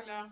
Hola.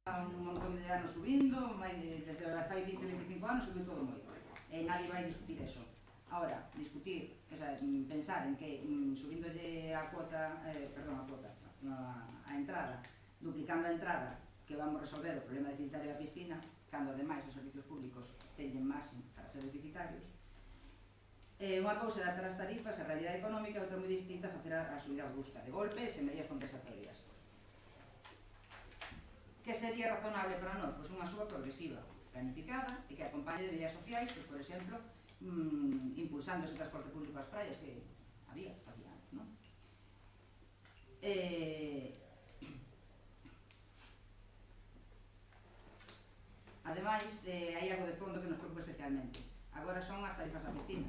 un montón de anos subindo, desde fai 20-25 anos subiu todo moito. E nadie vai discutir eso. Ahora, discutir, pensar en que subíndolle a cuota, a entrada, duplicando a entrada, que vamos resolver o problema deficitario da piscina, cando ademais os servicios públicos teñen marxen para ser deficitarios. Unha cousa é datar as tarifas, a realidade económica, outra moi distinta a facer a subida brusca de golpes e medidas compensatorias. Que sería razonable para nós? Pois unha suba progresiva, planificada e que acompañe de medidas sociais, pois, por exemplo, impulsando ese transporte público ás praias que había antes, non? Ademais, hai algo de fondo que nos preocupa especialmente. Agora son as tarifas da piscina.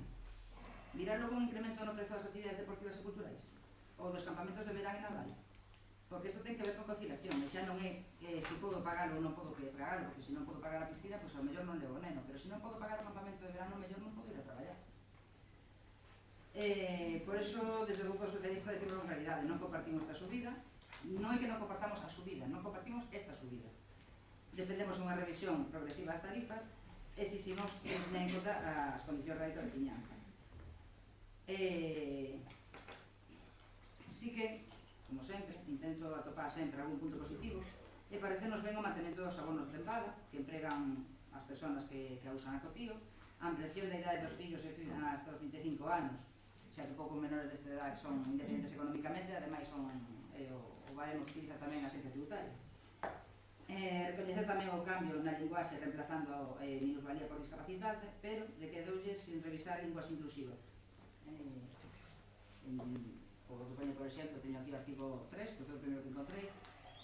Virá logo un incremento no prezo das actividades deportivas e culturais? Ou dos campamentos de verán e Nadal? Porque isto ten que ver con conciliación, e xa non é se podo pagar ou non podo pagar, porque se non podo pagar a piscina, pois ao mellor non levo o neno, pero se non podo pagar o campamento de verano, ao mellor non podo ir a traballar. Por iso, desde o Grupo Socialista, decimos con claridade, non compartimos esta subida, non é que non compartamos a subida, non compartimos esta subida. Defendemos unha revisión progresiva das tarifas, exiximos que teñan en conta as condicións reais da veciñanza. Sí que, como sempre, intento atopar sempre algún punto positivo e parecenos ben o mantemento dos abonos de tempada que empregan as persoas que usan a cotío, a ampliación da idade dos fillos hasta os 25 anos, xa que pouco menores desta edad son independentes económicamente, ademais o baremo que utiliza tamén a Agencia Tributaria. Recoñecer tamén o cambio na linguaxe reemplazando minusvalía por discapacidade, pero lle quedoulles sin revisar linguas inclusivas. O que poño, por exemplo, teño aquí o artigo 3, que foi o primeiro que encontrei,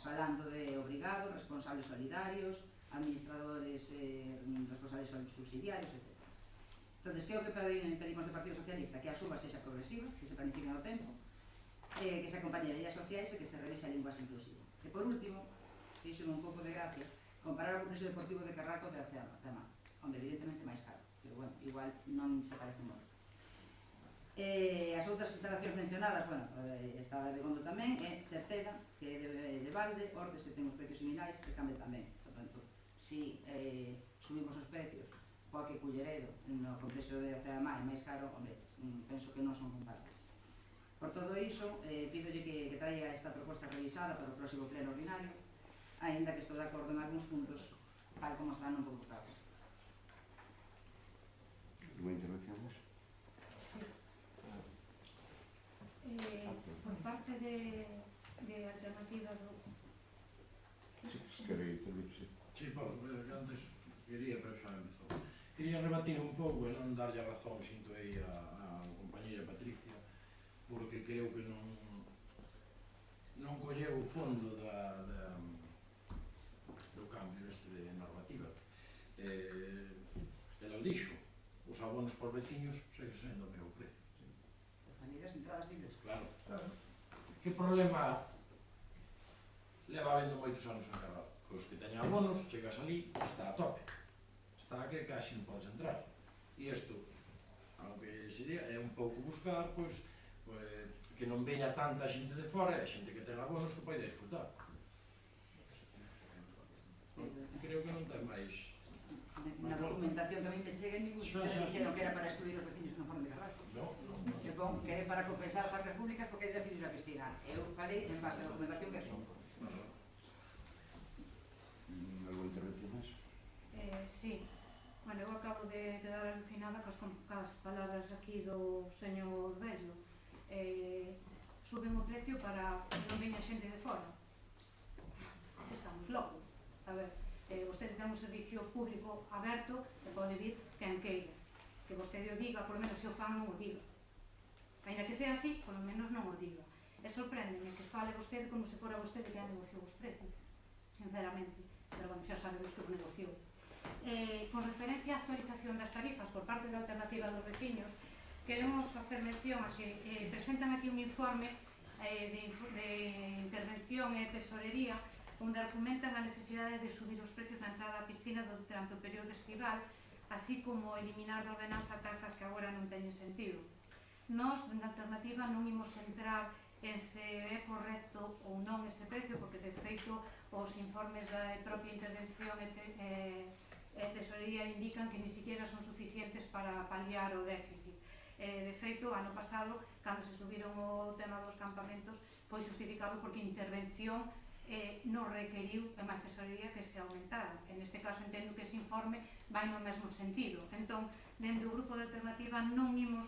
falando de obrigados, responsables solidarios, administradores responsables subsidiarios, etc. Entón, que é o que pedimos do Partido Socialista? Que a suba sexa progresiva, que se planifique no tempo, que se acompañe de medidas sociais e que se revise a linguaxe inclusiva. E por último, fixo un pouco de gracia comparar o complexo deportivo de Carraco de Arcema. Hombre, evidentemente máis caro, pero bueno, igual non se parece moito. As outras instalacións mencionadas, bueno, está de Begondo tamén, é Cerceda, que é de Valde, Ordes, que ten os precios similares, que cambia tamén. Por tanto, si subimos os precios porque Culleredo no complexo de Arcema é máis caro, hombre, penso que non son comparables. Por todo iso, pídolle que traiga esta proposta revisada para o próximo pleno ordinario, aínda que estou de acordo en algúns puntos, tal como están un pouco claros. Unha intervención máis? Sí. Por parte de alternativa do... Si queréis intervirse. Sí, antes quería, pero xa empezou. Quería rebatir un pouco e non darlle a razón, sinto aí a compañeira Patricia, porque creo que non colleu o fondo do cambio de normativa. Ela o dixo, os abonos por veciños segue sendo o mesmo precio. Familias entradas libres. Claro. Que problema leva habendo moitos anos encargado? Que os que teñan abonos, chegas ali, está a tope. Está que casi non podes entrar. E isto, aunque sería, é un pouco buscar, pois, que non veña tanta xente de fora, e a xente que ten abonos que pode disfrutar. Creo que non ten máis... Na documentación que a mí me chega, ningún dixeron que era para excluir os veciños que non foron de Carrasco. Supón que é para compensar as arcas públicas porque hai déficit na piscina. Eu falei en base á documentación que son. Alguna intervención máis? Sí. Bueno, eu acabo de dar alucinada cas palabras aquí do señor Bello. Suben o precio para que non veña xente de fora. Estamos locos. A ver, vostede ten un servicio público aberto e pode vir quen queira. Que vostede o diga, polo menos se o fan non o diga. Ainda que sea así, polo menos non o diga. E sorpréndeme que fale vostede como se fora vostede que negociou os precios, sinceramente. Pero bueno, xa sabemos que o negociou. Con referencia á actualización das tarifas por parte da alternativa dos veciños, queremos facer mención a que presentan aquí un informe de intervención e tesorería onde argumentan a necesidade de subir os precios na entrada á piscina durante o período estival, así como eliminar da ordenanza taxas que agora non teñen sentido. Nós, na alternativa, non imos entrar en se é correcto ou non ese precio, porque de feito os informes da propia intervención e tesorería indican que ni siquiera son suficientes para paliar o déficit. De feito, ano pasado, cando se subiron o tema dos campamentos, foi justificado porque intervención non requeriu e máis tesorería que se aumentara. En este caso entendo que ese informe vai no mesmo sentido. Entón, dentro do grupo de alternativa non imos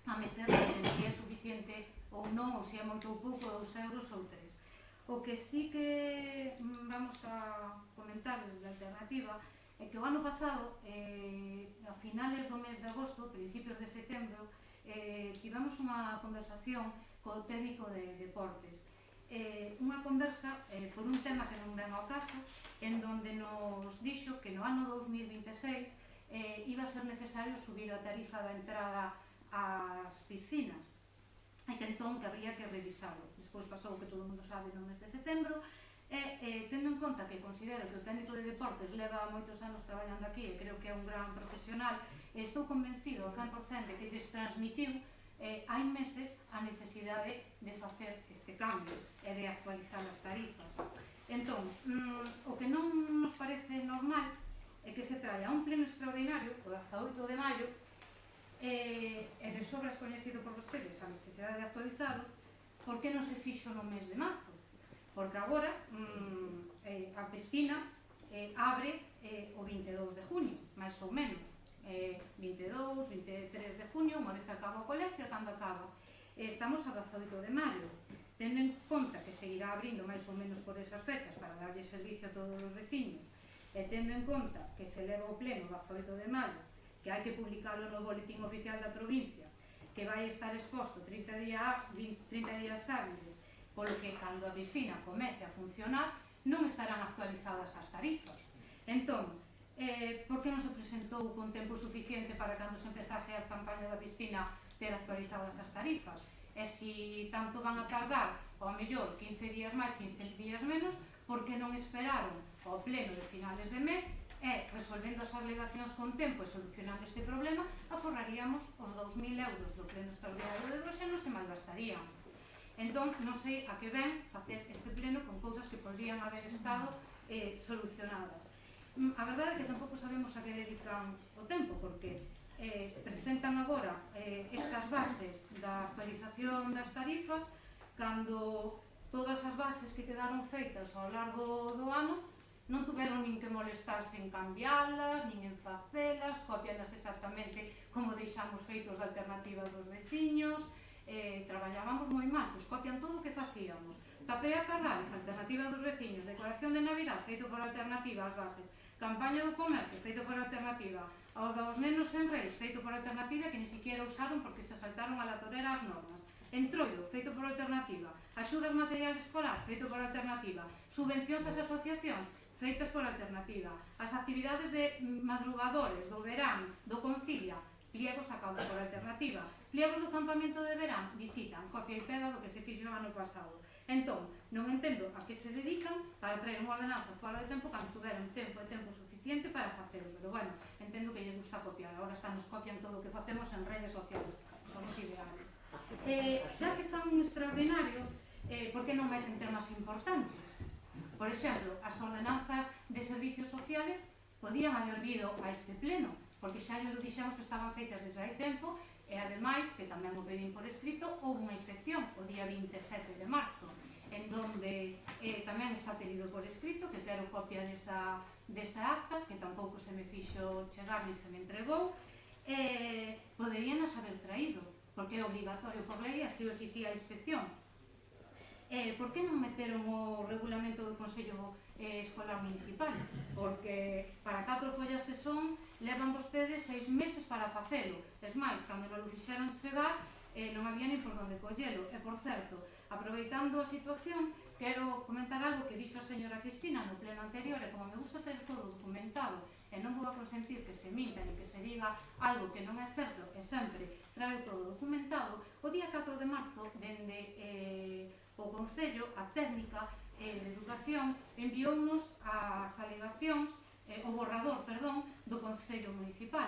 a meter en si é suficiente ou non, ou se é moito ou pouco, 2 euros ou 3. O que sí que vamos a comentar de alternativa é que o ano pasado, a finales do mes de agosto, principios de setembro, tivemos unha conversación co técnico de deportes. Unha conversa por un tema que non ven ao caso, en donde nos dixo que no ano 2026 iba a ser necesario subir a tarifa da entrada ás piscinas e que entón que habría que revisarlo. Despois pasou o que todo o mundo sabe no mes de setembro e tendo en conta que considero que o técnico de deportes leva moitos anos traballando aquí e creo que é un gran profesional, estou convencido ao 100% de que lles transmitiu hai meses a necesidade de facer este cambio e de actualizar as tarifas. Entón, o que non nos parece normal é que se traia un pleno extraordinario o 18 de maio e de sobra es coñecido por vostedes a necesidade de actualizarlo. Por que non se fixo no mes de marzo? Porque agora a piscina abre o 22 de junio, máis ou menos. 22, 23 de junio, unha vez que acaba o colegio, cando acaba. Estamos a 18 de maio. Tendo en conta que seguirá abrindo máis ou menos por esas fechas para darlle servicio a todos os veciños, e tendo en conta que se leva o pleno 18 de maio, que hai que publicarlo no boletín oficial da provincia, que vai estar exposto 30 días hábiles, polo que cando a piscina comece a funcionar non estarán actualizadas as tarifas. Entón, por que non se presentou con tempo suficiente para cando se empezase a campaña da piscina ter actualizadas as tarifas? E se tanto van a tardar, ao mellor 15 días máis, 15 días menos, por que non esperaron ao pleno de finales de mes e, resolvendo as alegacións con tempo e solucionando este problema, aforraríamos os 2.000 euros do pleno extraordinario de hidróxeno e se malgastarían. Entón, non sei a que ven facer este pleno con cousas que podrían haber estado solucionadas. A verdade é que tampouco sabemos a que dedican o tempo, porque presentan agora estas bases da actualización das tarifas cando todas as bases que quedaron feitas ao largo do ano non tuveron nin que molestarse en cambiálas, nin en facelas, copialas exactamente como deixamos feitos de alternativa dos veciños, traballábamos moi mal, pois copian todo o que facíamos. Tapea Carral, alternativa dos veciños, decoración de Navidad, feito por alternativa as bases, campaña do comercio, feito por alternativa, ao dos nenos en Reis, feito por alternativa que ni siquiera usaron porque se saltaron a la torera as normas, Entroido, feito por alternativa, axudas material escolar, feito por alternativa, subvencións ás asociacións, feitas por alternativa, as actividades de madrugadores do verán, do Concilia, pliegos sacados por alternativa, pliegos do campamento de verán, visitan, copia e pega do que se fixo ano pasado. Entón, non entendo a que se dedican para traer unha ordenanza fora de tempo cando tuveron tempo e tempo suficiente para facelo, pero bueno, entendo que lles gusta copiar, agora nos copian todo o que facemos en redes sociales, somos ideales. Xa que fan un extraordinario, por que non meten temas importantes? Por exemplo, as ordenanzas de servicios sociales podían haber vido a este pleno, porque xa lles dixemos que estaban feitas desde hai tempo e ademais, que tamén o pedín por escrito, houve unha inspección o día 27 de marzo, en donde tamén está pedido por escrito, que quero copia desa acta, que tampouco se me fixo chegar ni se me entregou, poderían as haber traído, porque é obligatorio por lei, así o exixía a inspección. Por que non meteron o regulamento do Consello Escolar Municipal? Porque para 4 follas que son, levan vostedes 6 meses para facelo. Es máis, cando non lo fixeron chegar, non había nin por onde collelo. E, por certo, aproveitando a situación, quero comentar algo que dixo a señora Cristina no pleno anterior, e como me gusta ter todo documentado, e non vou a consentir que se minta ni que se diga algo que non é certo, e sempre trae todo documentado, o día 4 de marzo, dende o Concello, a técnica de Educación, enviounos as alegacións, o borrador, perdón, do Concello Municipal.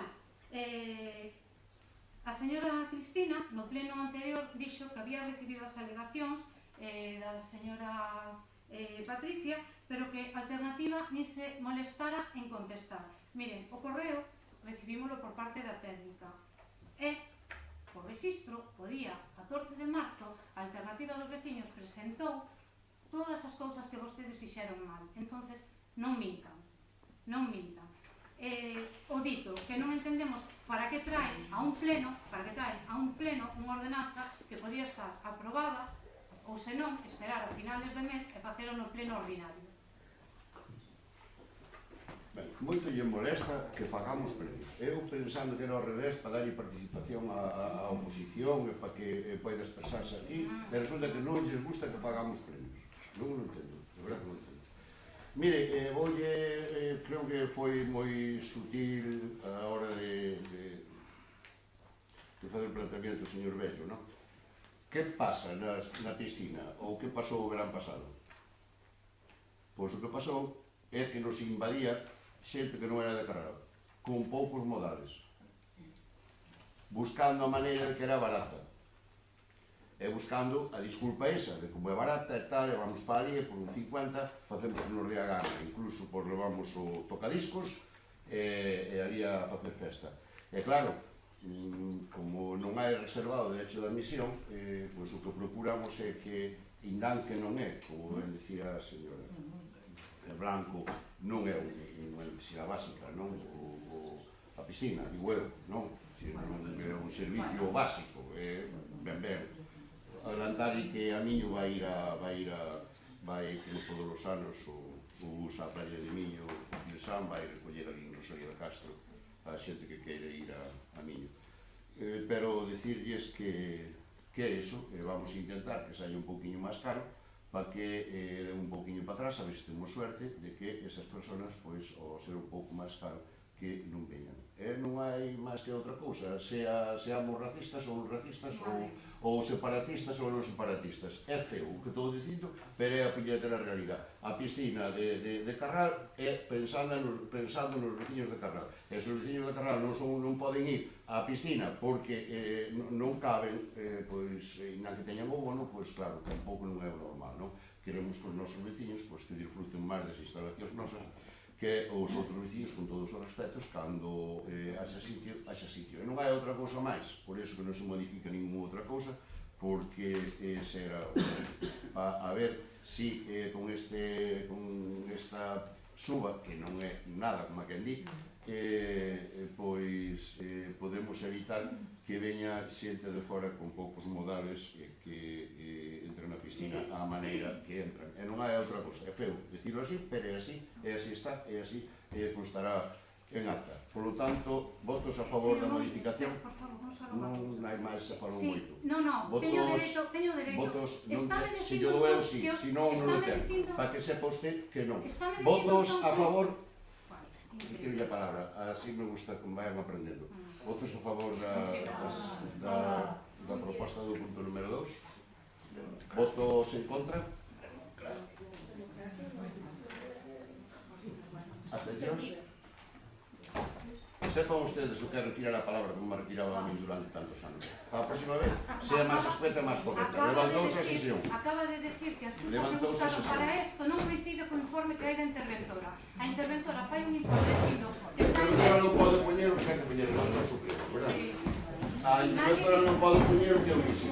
A señora Cristina, no pleno anterior, dixo que había recibido as alegacións da señora Patricia, pero que Alternativa ni se molestara en contestar. Miren, o correo recibímoslo por parte da técnica e, por registro, o día 14 de marzo, a Alternativa dos Veciños presentou todas as cousas que vostedes fixeron mal. Entonces, non mintan, non mintan. O dito, que non entendemos para que traen a un pleno unha ordenanza que podía estar aprobada ou senón esperar a finales de mes e facelo no pleno ordinario. Ben, moito lle molesta que fagamos premios. Eu pensando que era ao revés para darlle participación á oposición e para que poida expresarse aquí, e resulta que non lles gusta que fagamos premios. Non o entendo, de verdade que non entendo. Mire, creo que foi moi sutil a hora de fazer o planteamiento do señor Vello, non? Que pasa na piscina, ou que pasou o verán pasado? Pois o que pasou é que nos invadía xente que non era de Carral, con poucos modales, buscando a maneira de que era barata, e buscando a disculpa esa, de como é barata e tal, e vamos para ali, e por un 50 facemos que nos dé a gana, incluso por levamos o tocadiscos e ali a facer festa. E claro, como non hai reservado o derecho de admisión, pois o que procuramos é que, indan que non é, como ben dicía a señora Blanco, non é unha necesidade básica, non? A piscina, digo eu, non? Non é un servicio básico, ben, adelantar que a Miño vai, como todos os anos, usa a praia de Miño, de San, vai recoller ali en Rosario de Castro a xente que queire ir a Miño. Pero dicirlles que é iso, vamos a intentar que saia un pouquiño máis caro, para que un pouquiño para atrás, a ver se temos suerte de que esas personas, pois, ao ser un pouco máis caro, que non veñan. Non hai máis que outra cousa, seamos racistas ou non racistas, ou separatistas ou non separatistas. É feo o que estou dicindo, pero é a puñetera realidade. A piscina de Carral é pensando nos veciños de Carral. E se os veciños de Carral non poden ir á piscina porque non caben, pois, na que teñan o bono, pois claro, tampouco non é o normal, non? Queremos que os nosos veciños que disfruten máis das instalacións nosas que os outros veciños, con todos os respetos, cando haxa sitio. E non hai outra cousa máis, por iso que non se modifica ninguna outra cousa, porque será a ver si con esta suba, que non é nada como a quen di, pois podemos evitar que veña xente de fora con poucos modales que entren na piscina á maneira que entran. E non hai outra cosa, é feo dicirlo así, pero é así está, e así constará en acta. Por lo tanto, votos a favor da modificación. Non hai máis, se falou moito. Non, teño dereito. Votos, se yo dou eu, si, se non, non o ten. Para que sepa usted que non. Votos a favor. Tiro a palabra, así me gusta que vayan aprendendo. Votos a favor da proposta do punto número 2. Votos en contra. Abstencións. Sepan ustedes o que é retirar a palabra como me retiraba a mí durante tantos anos. Para a próxima vez, sea máis escueta e máis correcta. Levantouse a sesión. Acaba de decir que as cousas que buscaron para isto non coincide co informe que hai da interventora. A interventora fai un informe dicindo que a interventora non pode poñer o que hai que poñer no noso pleno, verdad? A interventora non pode poñer o que eu quixi.